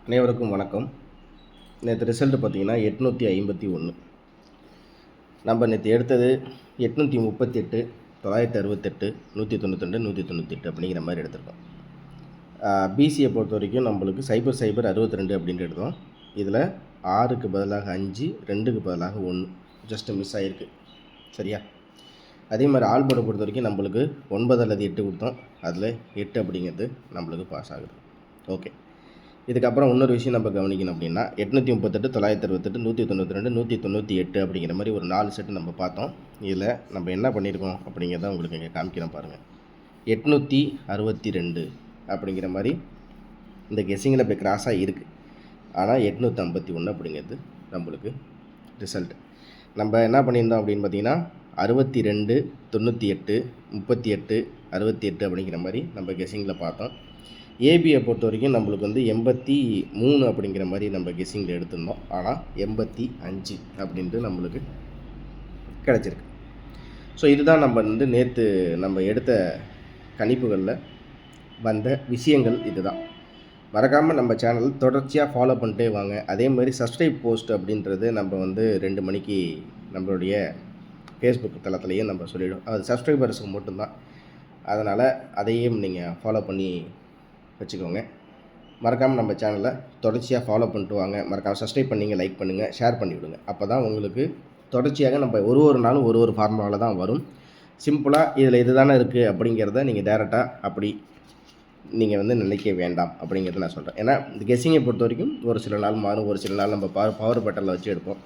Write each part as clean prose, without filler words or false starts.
அனைவருக்கும் வணக்கம். நேற்று ரிசல்ட்டு பார்த்தீங்கன்னா 851. நம்ம நேற்று எடுத்தது 838, 968, 192, 198 அப்படிங்கிற மாதிரி எடுத்திருக்கோம். பிசியை பொறுத்த வரைக்கும் நம்மளுக்கு 0062 அப்படின்ட்டு எடுத்தோம். இதில் 6க்கு பதிலாக 5, 2க்கு பதிலாக 1 ஜஸ்ட்டு மிஸ் ஆகிருக்கு. சரியா? அதே மாதிரி ஆல்போர்டை பொறுத்த வரைக்கும் நம்மளுக்கு 9 அல்லது 8 கொடுத்தோம். அதில் 8 அப்படிங்கிறது நம்மளுக்கு பாஸ் ஆகுது. ஓகே, இதுக்கப்புறம் இன்னொரு விஷயம் நம்ம கவனிக்கணும் அப்படின்னா 838, 968, 192, 198 அப்படிங்கிற மாதிரி ஒரு 4 செட்டு நம்ம பார்த்தோம். இதில் நம்ம என்ன பண்ணியிருக்கோம் அப்படிங்கிறத உங்களுக்கு இங்கே காமிக்கிறோம் பாருங்கள். 862 அப்படிங்கிற மாதிரி இந்த கெஸ்ஸிங்கில் இப்போ கிராஸாக இருக்குது. ஆனால் 851 அப்படிங்கிறது நம்மளுக்கு ரிசல்ட். நம்ம என்ன பண்ணியிருந்தோம் அப்படின்னு பார்த்தீங்கன்னா 62, 98, 38, 68 அப்படிங்கிற மாதிரி நம்ம கெஸ்ஸிங்கில் பார்த்தோம். ஏபியை பொறுத்த வரைக்கும் நம்மளுக்கு வந்து 83 அப்படிங்கிற மாதிரி நம்ம கெஸ்ஸிங்கில் எடுத்திருந்தோம். ஆனால் 85 அப்படின்ட்டு நம்மளுக்கு கிடச்சிருக்கு. ஸோ இதுதான் நம்ம வந்து நேற்று நம்ம எடுத்த கணிப்புகளில் வந்த விஷயங்கள். இதுதான் மறக்காமல் நம்ம சேனல் தொடர்ச்சியாக ஃபாலோ பண்ணிட்டே வாங்க. அதே மாதிரி சப்ஸ்கிரைப் போஸ்ட் அப்படின்றது நம்ம வந்து 2 மணிக்கு நம்மளுடைய ஃபேஸ்புக் தளத்துலேயே நம்ம சொல்லிவிடும். அது சப்ஸ்கிரைபர்ஸுக்கு மட்டும்தான். அதனால் அதையும் நீங்கள் ஃபாலோ பண்ணி வச்சுக்கோங்க. மறக்காமல் நம்ம சேனலை தொடர்ச்சியாக ஃபாலோ பண்ணிட்டு வாங்க. மறக்காமல் சப்ஸ்கிரைப் பண்ணிங்க, லைக் பண்ணுங்கள், ஷேர் பண்ணிவிடுங்க. அப்போ தான் உங்களுக்கு தொடர்ச்சியாக நம்ம ஒரு நாளும் ஒரு ஃபார்முலாவில் தான் வரும். சிம்பிளாக இதில் இது தானே இருக்குது அப்படிங்கிறத நீங்கள் டேரெக்டாக அப்படி நீங்கள் வந்து நினைக்க வேண்டாம் அப்படிங்கிறத நான் சொல்கிறேன். ஏன்னா இந்த கெஸ்ஸிங்கை பொறுத்த வரைக்கும் ஒரு சில நாள் மாறும், ஒரு சில நாள் நம்ம பவர் பட்டனில் வச்சு எடுப்போம்.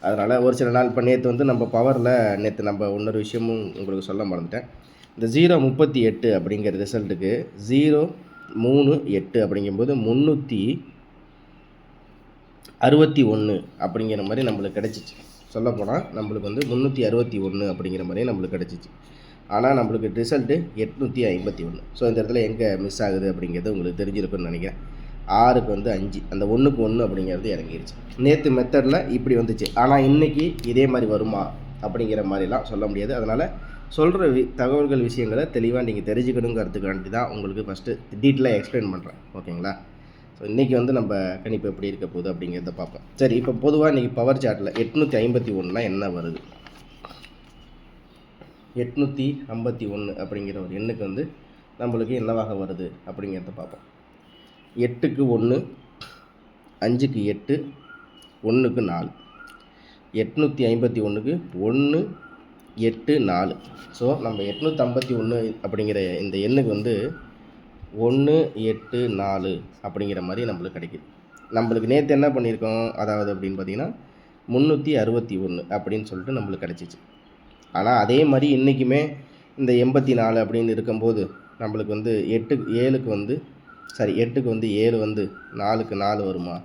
அதனால் ஒரு சில நாள் இப்போ நேற்று வந்து நம்ம பவரில் நேற்று நம்ம இன்னொரு விஷயமும் உங்களுக்கு சொல்ல மறந்துட்டேன். இந்த 038 அப்படிங்கிற ரிசல்ட்டுக்கு 038 அப்படிங்கும்போது 361 அப்படிங்கிற மாதிரி நம்மளுக்கு கிடச்சிச்சு. சொல்லப்போனால் நம்மளுக்கு வந்து 361 அப்படிங்கிற மாதிரி நம்மளுக்கு கிடச்சிச்சு. ஆனால் நம்மளுக்கு ரிசல்ட்டு 851. ஸோ இந்த இடத்துல எங்கே மிஸ் ஆகுது அப்படிங்கிறது உங்களுக்கு தெரிஞ்சிருக்குன்னு நினைக்கிறேன். 6க்கு வந்து 5, அந்த 1க்கு 1 அப்படிங்கிறது இறங்கிடுச்சு. நேற்று மெத்தடில் இப்படி வந்துச்சு. ஆனால் இன்றைக்கி இதே மாதிரி வருமா அப்படிங்கிற மாதிரிலாம் சொல்ல முடியாது. அதனால் சொல்கிற தகவல்கள் விஷயங்களை தெளிவாக நீங்கள் தெரிஞ்சுக்கணுங்கிறதுக்காண்டி தான் உங்களுக்கு ஃபஸ்ட்டு டீட்டெயிலாக எக்ஸ்பிளைன் பண்ணுறேன். ஓகேங்களா? ஸோ இன்றைக்கி வந்து நம்ம கணிப்பு எப்படி இருக்க போகுது அப்படிங்கிறத பார்ப்போம். சரி, இப்போ பொதுவாக இன்றைக்கி பவர் சார்ட்டில் 851 என்ன வருது? 851 அப்படிங்கிற ஒரு எண்ணுக்கு வந்து நம்மளுக்கு என்னவாக வருது அப்படிங்கிறத பார்ப்போம். 8க்கு 1, 5க்கு 8, 1க்கு 4. 851க்கு 1, 8, 4. ஸோ நம்ம 851 அப்படிங்கிற இந்த எண்ணுக்கு வந்து 1, 8, 4 அப்படிங்கிற மாதிரி நம்மளுக்கு கிடைக்கிது. நம்மளுக்கு நேற்று என்ன பண்ணியிருக்கோம், அதாவது அப்படின்னு பார்த்திங்கன்னா 361 அப்படின்னு சொல்லிட்டு நம்மளுக்கு கிடச்சிச்சு. ஆனால் அதே மாதிரி இன்றைக்குமே இந்த 84 அப்படின்னு இருக்கும்போது நம்மளுக்கு வந்து 8க்கு வந்து 7 வந்து 4க்கு 4 வருமா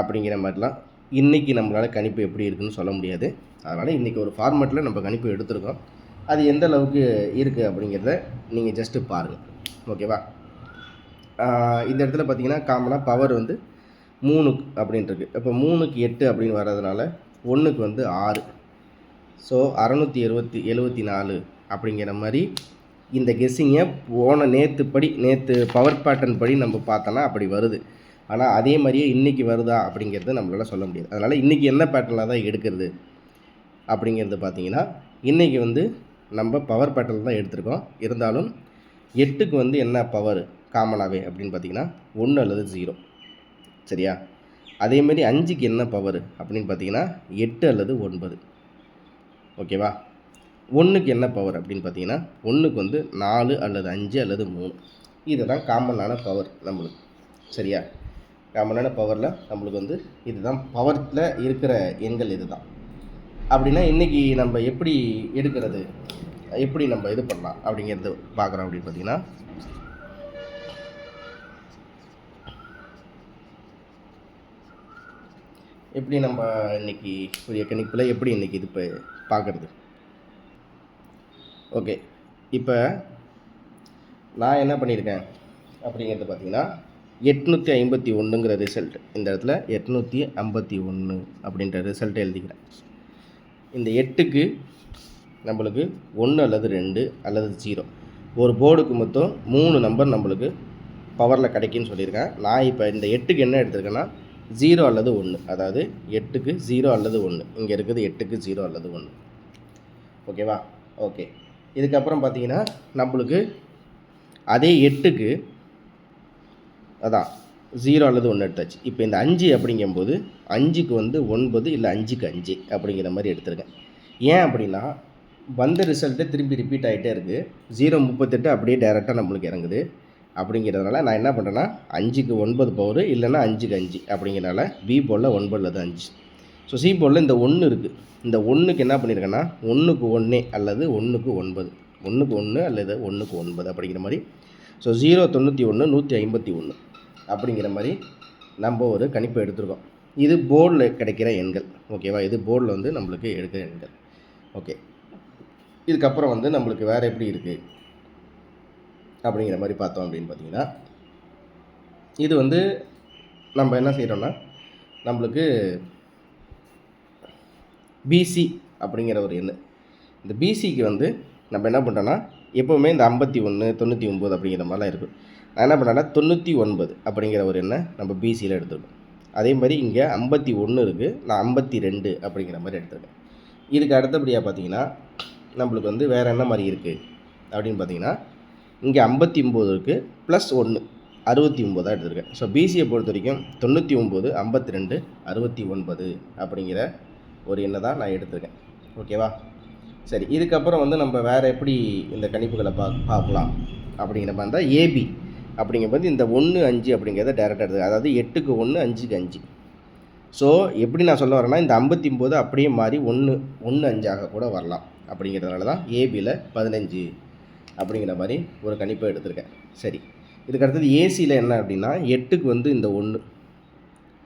அப்படிங்கிற மாதிரிலாம் இன்றைக்கி நம்மளால் கணிப்பு எப்படி இருக்குதுன்னு சொல்ல முடியாது. அதனால் இன்றைக்கி ஒரு ஃபார்மேட்டில் நம்ம கணிப்பு எடுத்துருக்கோம். அது எந்த அளவுக்கு இருக்குது அப்படிங்கிறத நீங்கள் ஜஸ்ட்டு பாருங்கள். ஓகேவா? இந்த இடத்துல பார்த்திங்கன்னா காமனாக பவர் வந்து 3 அப்படின்ட்டுருக்கு. இப்போ 3க்கு 8 அப்படின்னு வர்றதுனால 1க்கு வந்து 6. ஸோ 674 அப்படிங்கிற மாதிரி இந்த கெஸ்ஸிங்கை நேற்று பவர் பேட்டர்ன் படி நம்ம பார்த்தோன்னா அப்படி வருது. ஆனால் அதே மாதிரியே இன்றைக்கி வருதா அப்படிங்கிறத நம்மளால் சொல்ல முடியாது. அதனால் இன்றைக்கி என்ன பேட்டர்னில் தான் எடுக்கிறது அப்படிங்கிறது பார்த்திங்கன்னா இன்றைக்கி வந்து நம்ம பவர் பேட்டர்ன் தான் எடுத்திருக்கோம். இருந்தாலும் 8க்கு வந்து என்ன பவர் காமனாகவே அப்படின்னு பார்த்திங்கன்னா 1 அல்லது 0. சரியா? அதேமாரி 5க்கு என்ன பவர் அப்படின்னு பார்த்திங்கன்னா 8 அல்லது 9. ஓகேவா? 1க்கு என்ன பவர் அப்படின்னு பார்த்தீங்கன்னா 1க்கு வந்து 4 அல்லது 5 அல்லது 3. இதுதான் காமனான பவர் நம்மளுக்கு. சரியா? காமனான பவரில் நம்மளுக்கு வந்து இதுதான் பவரில் இருக்கிற எண்கள். இதுதான் அப்படின்னா இன்றைக்கி நம்ம எப்படி எடுக்கிறது, எப்படி நம்ம இது பண்ணலாம் அப்படிங்கிறது பார்க்குறோம். அப்படின்னு பார்த்தீங்கன்னா எப்படி நம்ம இன்றைக்கி புதிய கணிப்பில் எப்படி இன்றைக்கி இது இப்போ பார்க்குறது. ஓகே, இப்போ நான் என்ன பண்ணியிருக்கேன் அப்படிங்கிறது பார்த்திங்கன்னா 851ங்கிற ரிசல்ட் இந்த இடத்துல 851 அப்படின்ற ரிசல்ட்டை எழுதிக்கிறேன். இந்த 8க்கு நம்மளுக்கு 1 அல்லது 2 அல்லது 0. ஒரு போர்டுக்கு மொத்தம் 3 நம்பர் நம்மளுக்கு பவரில் கிடைக்குன்னு சொல்லியிருக்கேன். நான் இப்போ இந்த 8க்கு என்ன எடுத்திருக்கேன்னா 0 அல்லது 1, அதாவது 8க்கு 0 அல்லது 1, இங்கே இருக்குது 8க்கு 0 அல்லது 1. ஓகேவா? ஓகே. இதுக்கப்புறம் பார்த்தீங்கன்னா நம்மளுக்கு அதே 8க்கு அதான் 0 அல்லது 1 எடுத்தாச்சு. இப்போ இந்த 5 அப்படிங்கும்போது 5க்கு வந்து 9 இல்லை 5க்கு 5 அப்படிங்கிற மாதிரி எடுத்துருக்கேன். ஏன் அப்படின்னா வந்த ரிசல்ட்டு திரும்பி ரிப்பீட் ஆகிட்டே இருக்குது. 038 அப்படியே டேரெக்டாக நம்மளுக்கு இறங்குது. அப்படிங்கிறதுனால நான் என்ன பண்ணுறேன்னா 5க்கு 9 பவர் இல்லைன்னா 5க்கு 5 அப்படிங்கிறனால பி போர்டில் 9 அல்லது 5. ஸோ சி போர்டில் இந்த 1 இருக்குது. இந்த 1க்கு என்ன பண்ணியிருக்கேன்னா 1க்கு 1 அல்லது 1க்கு 9, 1க்கு 1 அல்லது 1க்கு 9 அப்படிங்கிற மாதிரி. ஸோ 091 151 அப்படிங்கிற மாதிரி நம்ம ஒரு கணிப்பை எடுத்துருக்கோம். இது போர்டில் கிடைக்கிற எண்கள். ஓகேவா? இது போர்டில் வந்து நம்மளுக்கு எடுக்கிற எண்கள். ஓகே. இதுக்கப்புறம் வந்து நம்மளுக்கு வேறு எப்படி இருக்குது அப்படிங்கிற மாதிரி பார்த்தோம் அப்படின்னு பார்த்தீங்கன்னா, இது வந்து நம்ம என்ன செய்கிறோன்னா நம்மளுக்கு பிசி அப்படிங்கிற ஒரு எண். இந்த பிசிக்கு வந்து நம்ம என்ன பண்ணுறோன்னா எப்போவுமே இந்த 51 99 அப்படிங்கிற மாதிரிலாம் இருக்கும். நான் என்ன பண்ணேன்னா 99 அப்படிங்கிற ஒரு எண்ணை நம்ம பிசியில் எடுத்துருக்கோம். அதே மாதிரி இங்கே 51 இருக்குது, நான் 52 அப்படிங்கிற மாதிரி எடுத்துருக்கேன். இதுக்கு அடுத்தபடியாக பார்த்தீங்கன்னா நம்மளுக்கு வந்து வேறு என்ன மாதிரி இருக்குது அப்படின்னு பார்த்தீங்கன்னா, இங்கே 59 இருக்குது ப்ளஸ் 1 69 எடுத்திருக்கேன். ஸோ பிசியை பொறுத்த வரைக்கும் 99 52 69 அப்படிங்கிற ஒரு எண்ணை தான் நான் எடுத்திருக்கேன். ஓகேவா? சரி. இதுக்கப்புறம் வந்து நம்ம வேறு எப்படி இந்த கணிப்புகளை பார்க்கலாம் அப்படிங்கிற மாதிரி தான் ஏபி அப்படிங்கும்போது இந்த 1 5 அப்படிங்கிறத டேரெக்டாக எடுத்துக்க, அதாவது 8க்கு 1 5க்கு 5. ஸோ எப்படி நான் சொல்ல வரேன்னா இந்த 59 அப்படியே மாறி 1 5ஆக கூட வரலாம். அப்படிங்கிறதுனால தான் ஏபியில் 15 அப்படிங்கிற மாதிரி ஒரு கணிப்பை எடுத்திருக்கேன். சரி. இதுக்கு அடுத்தது ஏசியில் என்ன அப்படின்னா 8க்கு வந்து இந்த 1,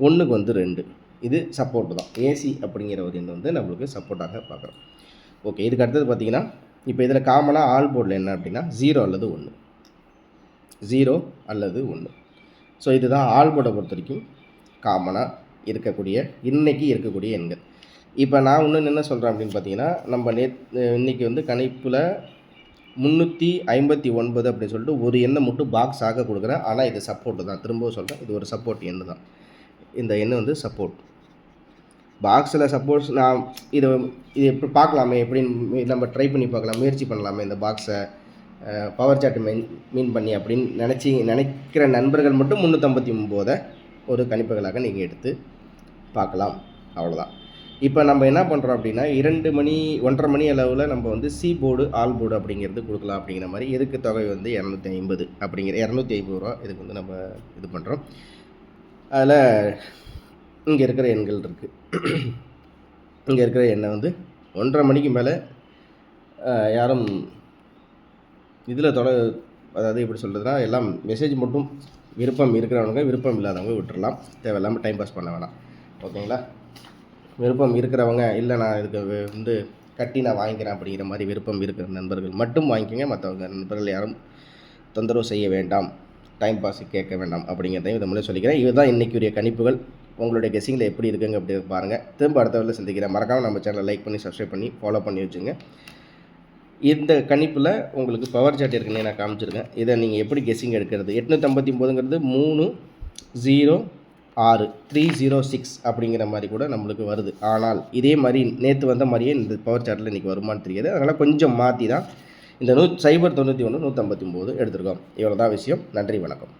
1க்கு வந்து 2, இது சப்போர்ட்டு தான். ஏசி அப்படிங்கிற ஒரு எண் வந்து நம்மளுக்கு சப்போர்ட்டாக பார்க்குறோம். ஓகே. இதுக்கு அடுத்தது பார்த்திங்கன்னா இப்போ இதில் காமனாக ஆல் போர்டில் என்ன அப்படின்னா 0 அல்லது 1, 0 அல்லது 1. ஸோ இதுதான் ஆல் போர்டை பொறுத்த வரைக்கும் காமனாக இருக்கக்கூடிய இன்றைக்கி இருக்கக்கூடிய எண்கள். இப்போ நான் இன்னொன்று என்ன சொல்கிறேன் அப்படின்னு பார்த்தீங்கன்னா, நம்ம இன்றைக்கி வந்து கணிப்பில் 359 அப்படின்னு சொல்லிட்டு ஒரு எண்ணை மட்டும் பாக்ஸ் ஆக கொடுக்குறேன். ஆனால் இது சப்போர்ட்டு தான். திரும்பவும் சொல்கிறேன், இது ஒரு சப்போர்ட் எண்ணு தான். இந்த எண்ணு வந்து சப்போர்ட் பாக்ஸில். சப்போஸ் நான் இது எப்படி பார்க்கலாமே, எப்படின்னு நம்ம ட்ரை பண்ணி பார்க்கலாம், முயற்சி பண்ணலாமே இந்த பாக்ஸை பவர் சார்ட் மீன் பண்ணி அப்படின்னு நினைக்கிற நண்பர்கள் மட்டும் 359 ஒரு கணிப்புகளாக நீங்கள் எடுத்து பார்க்கலாம். அவ்வளோதான். இப்போ நம்ம என்ன பண்ணுறோம் அப்படின்னா 1:30 மணி அளவில் நம்ம வந்து சி போர்டு ஆல் போர்டு அப்படிங்கிறது கொடுக்கலாம் அப்படிங்கிற மாதிரி. இதுக்கு தொகை வந்து 250 அப்படிங்கிற 250 ரூபா இதுக்கு வந்து நம்ம இது பண்ணுறோம். அதில் இங்கே இருக்கிற எண்கள் இருக்குது. இங்கே இருக்கிற எண்ணை வந்து 1:30 மணிக்கு மேலே யாரும் இதில் அதாவது எப்படி சொல்கிறதுனா எல்லாம் மெசேஜ் மட்டும் விருப்பம் இருக்கிறவங்க, விருப்பம் இல்லாதவங்க விட்டுறலாம். தேவையில்லாமல் டைம் பாஸ் பண்ண வேணாம். ஓகேங்களா? விருப்பம் இருக்கிறவங்க இல்லை நான் இதுக்கு வந்து கட்டி நான் வாங்கிக்கிறேன் அப்படிங்கிற மாதிரி விருப்பம் இருக்கிற நண்பர்கள் மட்டும் வாங்கிக்கோங்க. மற்றவங்க நண்பர்கள் யாரும் தொந்தரவு செய்ய வேண்டாம், டைம் பாஸ் கேட்க வேண்டாம் அப்படிங்கிறதையும் இதை முன்னே சொல்லிக்கிறேன். இதுதான் இன்றைக்குரிய கணிப்புகள். உங்களுடைய கெஸ்ஸிங்கில் எப்படி இருக்குங்க அப்படி பாருங்கள். திரும்ப அடுத்த வேலை சந்திக்கிறேன். மறக்காமல் நம்ம சேனலை லைக் பண்ணி சப்ஸ்கிரைப் பண்ணி ஃபாலோ பண்ணி வச்சுங்க. இந்த கணிப்பில் உங்களுக்கு பவர் சார்ட் இருக்குன்னு நான் காமிச்சிருக்கேன். இதை நீங்கள் எப்படி கெஸ்ஸிங் எடுக்கிறது, 859ங்கிறது 306 306 அப்படிங்கிற மாதிரி கூட நம்மளுக்கு வருது. ஆனால் இதே மாதிரி நேற்று வந்த மாதிரியே இந்த பவர் சார்ட்டில் இன்றைக்கி வருமானு தெரியாது. அதனால் கொஞ்சம் மாற்றி தான் இந்த 091 159 எடுத்துருக்கோம். இவ்வளோ தான் விஷயம். நன்றி, வணக்கம்.